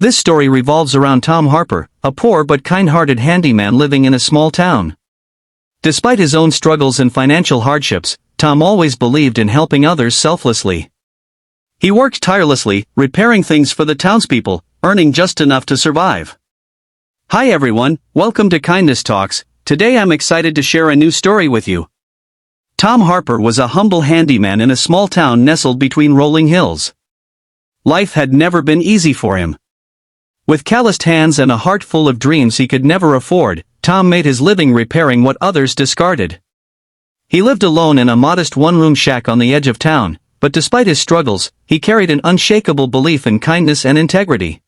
This story revolves around Tom Harper, a poor but kind-hearted handyman living in a small town. Despite his own struggles and financial hardships, Tom always believed in helping others selflessly. He worked tirelessly, repairing things for the townspeople, earning just enough to survive. Hi everyone, welcome to Kindness Talks. Today I'm excited to share a new story with you. Tom Harper was a humble handyman in a small town nestled between rolling hills. Life had never been easy for him. With calloused hands and a heart full of dreams he could never afford, Tom made his living repairing what others discarded. He lived alone in a modest one-room shack on the edge of town, but despite his struggles, he carried an unshakable belief in kindness and integrity.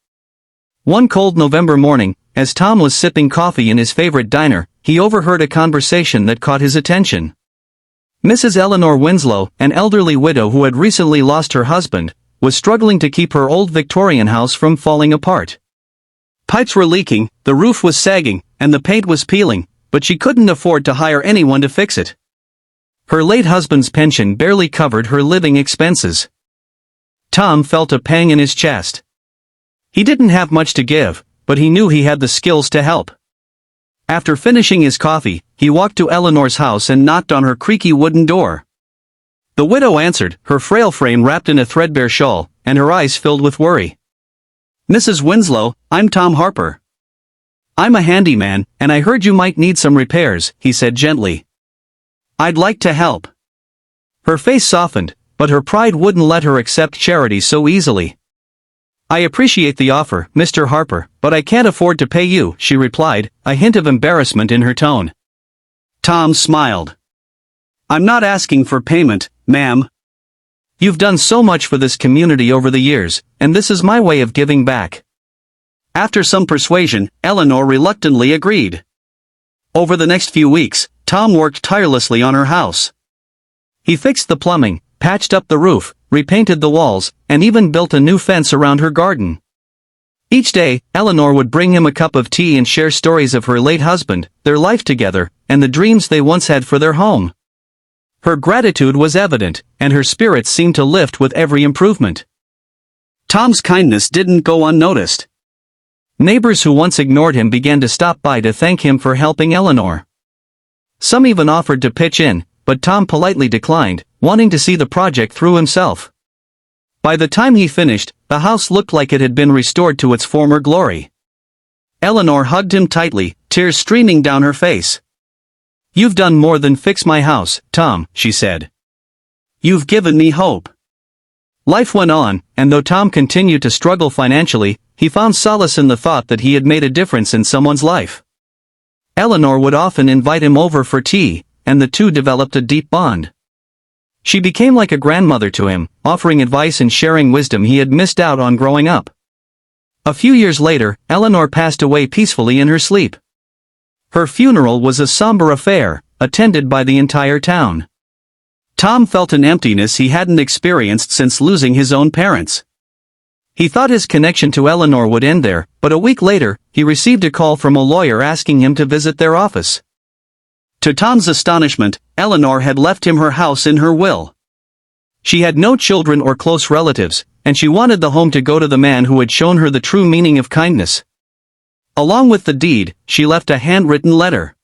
One cold November morning, as Tom was sipping coffee in his favorite diner, he overheard a conversation that caught his attention. Mrs. Eleanor Winslow, an elderly widow who had recently lost her husband, was struggling to keep her old Victorian house from falling apart. Pipes were leaking, the roof was sagging, and the paint was peeling, but she couldn't afford to hire anyone to fix it. Her late husband's pension barely covered her living expenses. Tom felt a pang in his chest. He didn't have much to give, but he knew he had the skills to help. After finishing his coffee, he walked to Eleanor's house and knocked on her creaky wooden door. The widow answered, her frail frame wrapped in a threadbare shawl, and her eyes filled with worry. "Mrs. Winslow, I'm Tom Harper. I'm a handyman, and I heard you might need some repairs," he said gently. "I'd like to help." Her face softened, but her pride wouldn't let her accept charity so easily. "I appreciate the offer, Mr. Harper, but I can't afford to pay you," she replied, a hint of embarrassment in her tone. Tom smiled. "I'm not asking for payment, ma'am. You've done so much for this community over the years, and this is my way of giving back." After some persuasion, Eleanor reluctantly agreed. Over the next few weeks, Tom worked tirelessly on her house. He fixed the plumbing, patched up the roof, repainted the walls, and even built a new fence around her garden. Each day, Eleanor would bring him a cup of tea and share stories of her late husband, their life together, and the dreams they once had for their home. Her gratitude was evident, and her spirits seemed to lift with every improvement. Tom's kindness didn't go unnoticed. Neighbors who once ignored him began to stop by to thank him for helping Eleanor. Some even offered to pitch in, but Tom politely declined, wanting to see the project through himself. By the time he finished, the house looked like it had been restored to its former glory. Eleanor hugged him tightly, tears streaming down her face. "You've done more than fix my house, Tom," she said. "You've given me hope." Life went on, and though Tom continued to struggle financially, he found solace in the thought that he had made a difference in someone's life. Eleanor would often invite him over for tea, and the two developed a deep bond. She became like a grandmother to him, offering advice and sharing wisdom he had missed out on growing up. A few years later, Eleanor passed away peacefully in her sleep. Her funeral was a somber affair, attended by the entire town. Tom felt an emptiness he hadn't experienced since losing his own parents. He thought his connection to Eleanor would end there, but a week later, he received a call from a lawyer asking him to visit their office. To Tom's astonishment, Eleanor had left him her house in her will. She had no children or close relatives, and she wanted the home to go to the man who had shown her the true meaning of kindness. Along with the deed, she left a handwritten letter.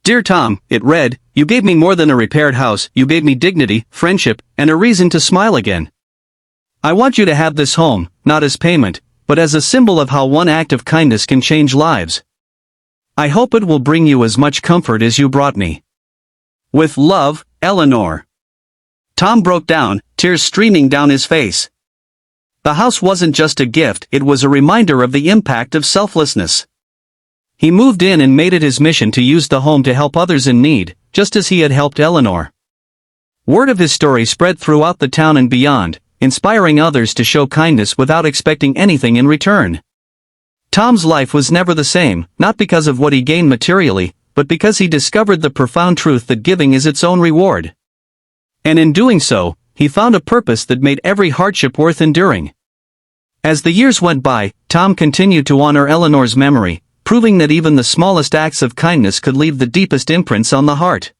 "Dear Tom," it read, "you gave me more than a repaired house, you gave me dignity, friendship, and a reason to smile again. I want you to have this home, not as payment, but as a symbol of how one act of kindness can change lives. I hope it will bring you as much comfort as you brought me. With love, Eleanor." Tom broke down, tears streaming down his face. The house wasn't just a gift, it was a reminder of the impact of selflessness. He moved in and made it his mission to use the home to help others in need, just as he had helped Eleanor. Word of his story spread throughout the town and beyond, inspiring others to show kindness without expecting anything in return. Tom's life was never the same, not because of what he gained materially, but because he discovered the profound truth that giving is its own reward. And in doing so, he found a purpose that made every hardship worth enduring. As the years went by, Tom continued to honor Eleanor's memory, proving that even the smallest acts of kindness could leave the deepest imprints on the heart.